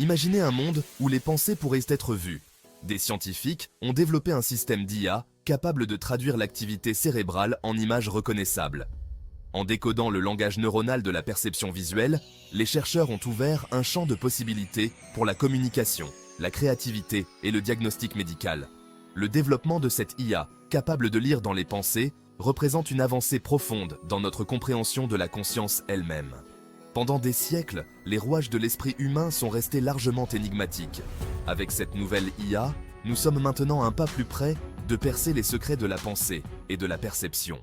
Imaginez un monde où les pensées pourraient être vues. Des scientifiques ont développé un système d'IA capable de traduire l'activité cérébrale en images reconnaissables. En décodant le langage neuronal de la perception visuelle, les chercheurs ont ouvert un champ de possibilités pour la communication, la créativité et le diagnostic médical. Le développement de cette IA, capable de lire dans les pensées, représente une avancée profonde dans notre compréhension de la conscience elle-même. Pendant des siècles, les rouages de l'esprit humain sont restés largement énigmatiques. Avec cette nouvelle IA, nous sommes maintenant un pas plus près de percer les secrets de la pensée et de la perception.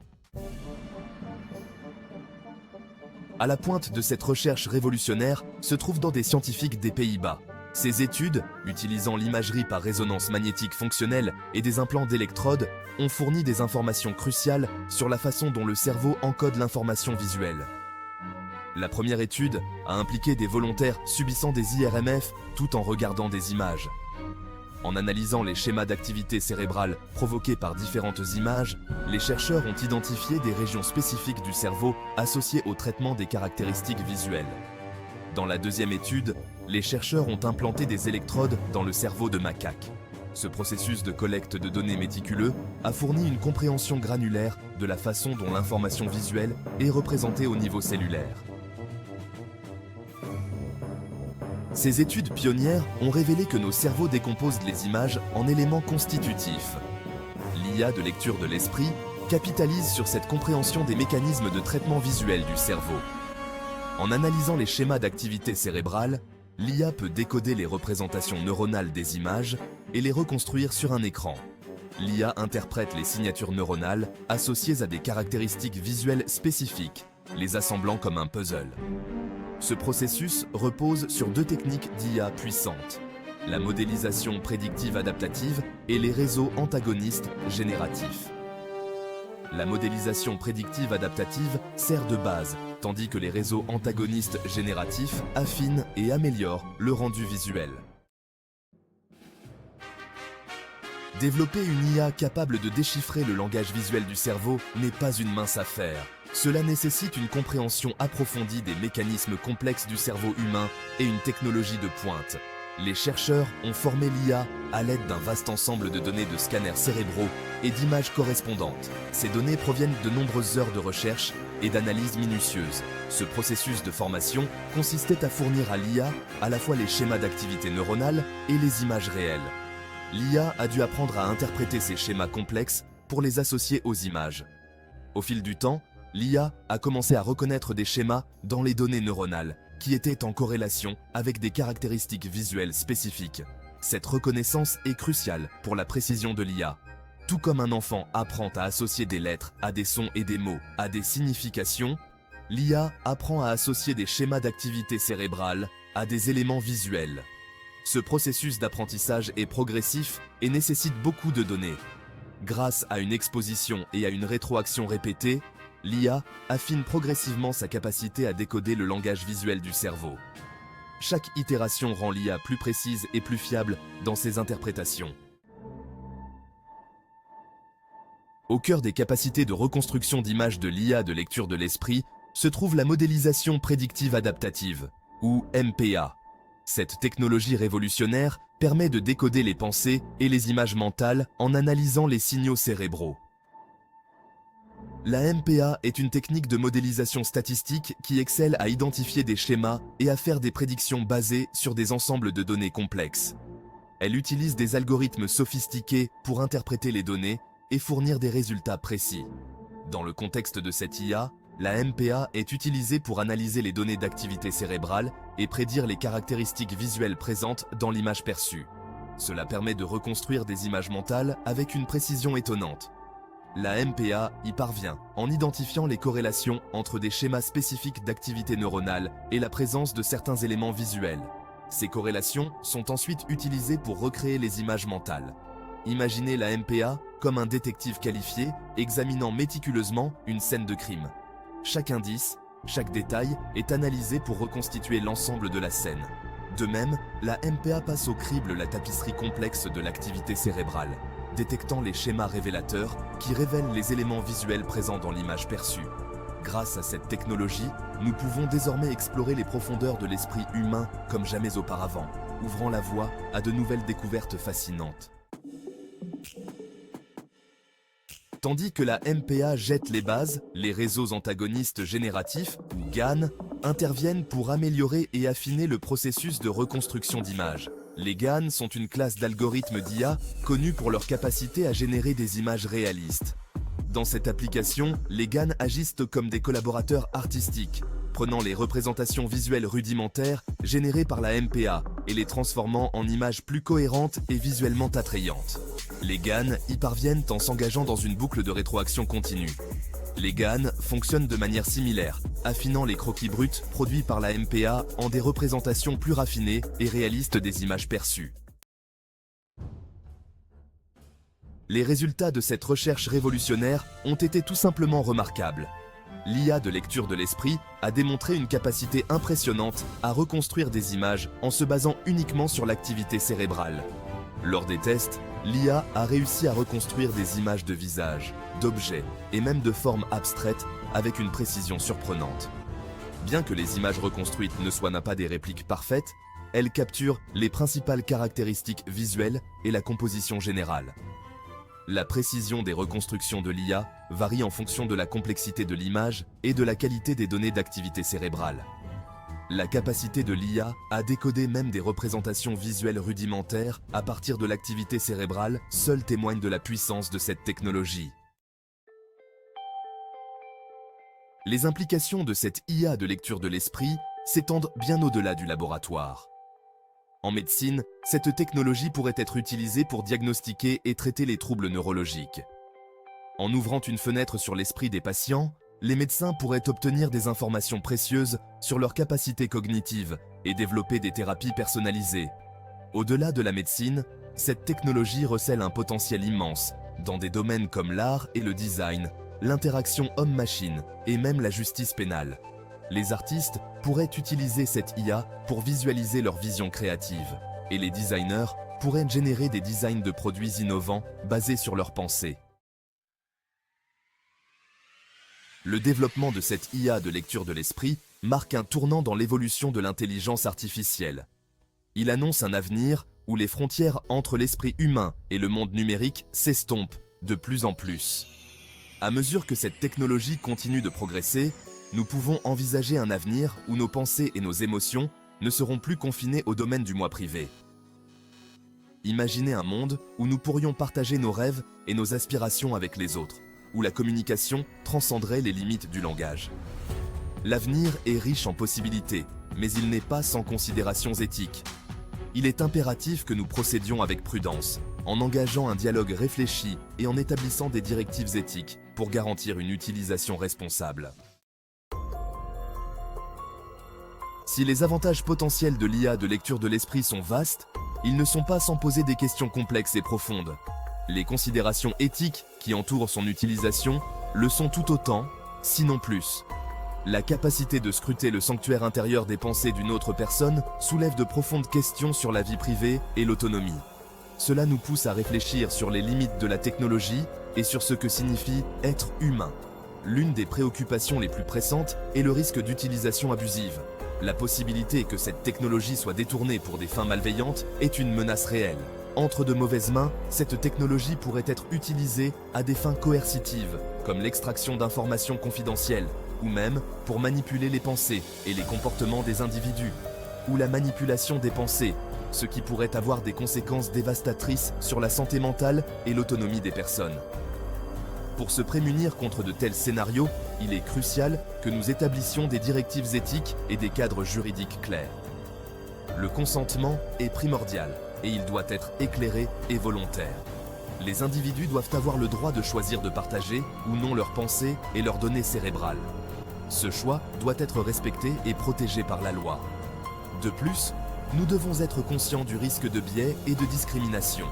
À la pointe de cette recherche révolutionnaire se trouvent des scientifiques des Pays-Bas. Ces études, utilisant l'imagerie par résonance magnétique fonctionnelle et des implants d'électrodes, ont fourni des informations cruciales sur la façon dont le cerveau encode l'information visuelle. La première étude a impliqué des volontaires subissant des IRMF tout en regardant des images. En analysant les schémas d'activité cérébrale provoqués par différentes images, les chercheurs ont identifié des régions spécifiques du cerveau associées au traitement des caractéristiques visuelles. Dans la deuxième étude, les chercheurs ont implanté des électrodes dans le cerveau de macaques. Ce processus de collecte de données méticuleux a fourni une compréhension granulaire de la façon dont l'information visuelle est représentée au niveau cellulaire. Ces études pionnières ont révélé que nos cerveaux décomposent les images en éléments constitutifs. L'IA de lecture de l'esprit capitalise sur cette compréhension des mécanismes de traitement visuel du cerveau. En analysant les schémas d'activité cérébrale, l'IA peut décoder les représentations neuronales des images et les reconstruire sur un écran. L'IA interprète les signatures neuronales associées à des caractéristiques visuelles spécifiques, les assemblant comme un puzzle. Ce processus repose sur deux techniques d'IA puissantes, la modélisation prédictive adaptative et les réseaux antagonistes génératifs. La modélisation prédictive adaptative sert de base, tandis que les réseaux antagonistes génératifs affinent et améliorent le rendu visuel. Développer une IA capable de déchiffrer le langage visuel du cerveau n'est pas une mince affaire. Cela nécessite une compréhension approfondie des mécanismes complexes du cerveau humain et une technologie de pointe. Les chercheurs ont formé l'IA à l'aide d'un vaste ensemble de données de scanners cérébraux et d'images correspondantes. Ces données proviennent de nombreuses heures de recherche et d'analyses minutieuses. Ce processus de formation consistait à fournir à l'IA à la fois les schémas d'activité neuronale et les images réelles. L'IA a dû apprendre à interpréter ces schémas complexes pour les associer aux images. Au fil du temps, l'IA a commencé à reconnaître des schémas dans les données neuronales qui étaient en corrélation avec des caractéristiques visuelles spécifiques. Cette reconnaissance est cruciale pour la précision de l'IA. Tout comme un enfant apprend à associer des lettres à des sons et des mots à des significations, l'IA apprend à associer des schémas d'activité cérébrale à des éléments visuels. Ce processus d'apprentissage est progressif et nécessite beaucoup de données. Grâce à une exposition et à une rétroaction répétée, l'IA affine progressivement sa capacité à décoder le langage visuel du cerveau. Chaque itération rend l'IA plus précise et plus fiable dans ses interprétations. Au cœur des capacités de reconstruction d'images de l'IA de lecture de l'esprit se trouve la modélisation prédictive adaptative, ou MPA. Cette technologie révolutionnaire permet de décoder les pensées et les images mentales en analysant les signaux cérébraux. La MPA est une technique de modélisation statistique qui excelle à identifier des schémas et à faire des prédictions basées sur des ensembles de données complexes. Elle utilise des algorithmes sophistiqués pour interpréter les données et fournir des résultats précis. Dans le contexte de cette IA, la MPA est utilisée pour analyser les données d'activité cérébrale et prédire les caractéristiques visuelles présentes dans l'image perçue. Cela permet de reconstruire des images mentales avec une précision étonnante. La MPA y parvient en identifiant les corrélations entre des schémas spécifiques d'activité neuronale et la présence de certains éléments visuels. Ces corrélations sont ensuite utilisées pour recréer les images mentales. Imaginez la MPA comme un détective qualifié examinant méticuleusement une scène de crime. Chaque indice, chaque détail est analysé pour reconstituer l'ensemble de la scène. De même, la MPA passe au crible la tapisserie complexe de l'activité cérébrale, détectant les schémas révélateurs qui révèlent les éléments visuels présents dans l'image perçue. grâce à cette technologie, nous pouvons désormais explorer les profondeurs de l'esprit humain comme jamais auparavant, ouvrant la voie à de nouvelles découvertes fascinantes. Tandis que la MPA jette les bases, les réseaux antagonistes génératifs, ou GAN, interviennent pour améliorer et affiner le processus de reconstruction d'images. Les GAN sont une classe d'algorithmes d'IA connus pour leur capacité à générer des images réalistes. Dans cette application, les GAN agissent comme des collaborateurs artistiques, prenant les représentations visuelles rudimentaires générées par la MPA et les transformant en images plus cohérentes et visuellement attrayantes. Les GAN y parviennent en s'engageant dans une boucle de rétroaction continue. Les GAN fonctionnent de manière similaire, affinant les croquis bruts produits par la MPA en des représentations plus raffinées et réalistes des images perçues. Les résultats de cette recherche révolutionnaire ont été tout simplement remarquables. L'IA de lecture de l'esprit a démontré une capacité impressionnante à reconstruire des images en se basant uniquement sur l'activité cérébrale. Lors des tests, l'IA a réussi à reconstruire des images de visages, d'objets et même de formes abstraites avec une précision surprenante. Bien que les images reconstruites ne soient pas des répliques parfaites, elles capturent les principales caractéristiques visuelles et la composition générale. La précision des reconstructions de l'IA varie en fonction de la complexité de l'image et de la qualité des données d'activité cérébrale. La capacité de l'IA à décoder même des représentations visuelles rudimentaires à partir de l'activité cérébrale seule témoigne de la puissance de cette technologie. Les implications de cette IA de lecture de l'esprit s'étendent bien au-delà du laboratoire. En médecine, cette technologie pourrait être utilisée pour diagnostiquer et traiter les troubles neurologiques. En ouvrant une fenêtre sur l'esprit des patients, les médecins pourraient obtenir des informations précieuses sur leurs capacités cognitives et développer des thérapies personnalisées. Au-delà de la médecine, cette technologie recèle un potentiel immense dans des domaines comme l'art et le design, l'interaction homme-machine et même la justice pénale. Les artistes pourraient utiliser cette IA pour visualiser leur vision créative, et les designers pourraient générer des designs de produits innovants basés sur leurs pensées. Le développement de cette IA de lecture de l'esprit marque un tournant dans l'évolution de l'intelligence artificielle. Il annonce un avenir où les frontières entre l'esprit humain et le monde numérique s'estompent de plus en plus. À mesure que cette technologie continue de progresser, nous pouvons envisager un avenir où nos pensées et nos émotions ne seront plus confinées au domaine du moi privé. Imaginez un monde où nous pourrions partager nos rêves et nos aspirations avec les autres, où la communication transcenderait les limites du langage. L'avenir est riche en possibilités, mais il n'est pas sans considérations éthiques. Il est impératif que nous procédions avec prudence, en engageant un dialogue réfléchi et en établissant des directives éthiques pour garantir une utilisation responsable. Si les avantages potentiels de l'IA de lecture de l'esprit sont vastes, ils ne sont pas sans poser des questions complexes et profondes. Les considérations éthiques qui entourent son utilisation le sont tout autant, sinon plus. La capacité de scruter le sanctuaire intérieur des pensées d'une autre personne soulève de profondes questions sur la vie privée et l'autonomie. Cela nous pousse à réfléchir sur les limites de la technologie et sur ce que signifie être humain. L'une des préoccupations les plus pressantes est le risque d'utilisation abusive. La possibilité que cette technologie soit détournée pour des fins malveillantes est une menace réelle. Entre de mauvaises mains, cette technologie pourrait être utilisée à des fins coercitives, comme l'extraction d'informations confidentielles, ou même pour manipuler les pensées et les comportements des individus, ou la manipulation des pensées, ce qui pourrait avoir des conséquences dévastatrices sur la santé mentale et l'autonomie des personnes. Pour se prémunir contre de tels scénarios, il est crucial que nous établissions des directives éthiques et des cadres juridiques clairs. Le consentement est primordial et il doit être éclairé et volontaire. Les individus doivent avoir le droit de choisir de partager ou non leurs pensées et leurs données cérébrales. Ce choix doit être respecté et protégé par la loi. De plus, nous devons être conscients du risque de biais et de discrimination.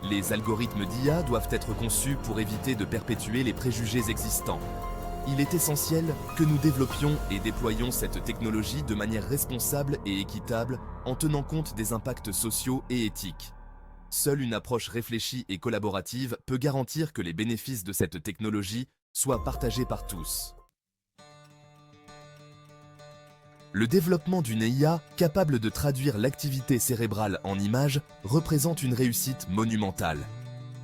Les algorithmes d'IA doivent être conçus pour éviter de perpétuer les préjugés existants. Il est essentiel que nous développions et déployions cette technologie de manière responsable et équitable en tenant compte des impacts sociaux et éthiques. Seule une approche réfléchie et collaborative peut garantir que les bénéfices de cette technologie soient partagés par tous. Le développement d'une IA capable de traduire l'activité cérébrale en images représente une réussite monumentale.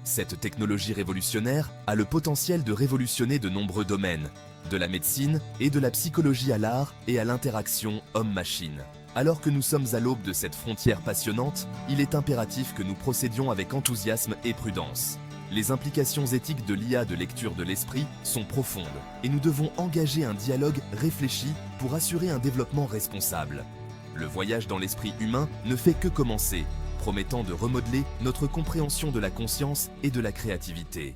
Cette technologie révolutionnaire a le potentiel de révolutionner de nombreux domaines, de la médecine et de la psychologie à l'art et à l'interaction homme-machine. Alors que nous sommes à l'aube de cette frontière passionnante, il est impératif que nous procédions avec enthousiasme et prudence. Les implications éthiques de l'IA de lecture de l'esprit sont profondes et nous devons engager un dialogue réfléchi pour assurer un développement responsable. Le voyage dans l'esprit humain ne fait que commencer, promettant de remodeler notre compréhension de la conscience et de la créativité.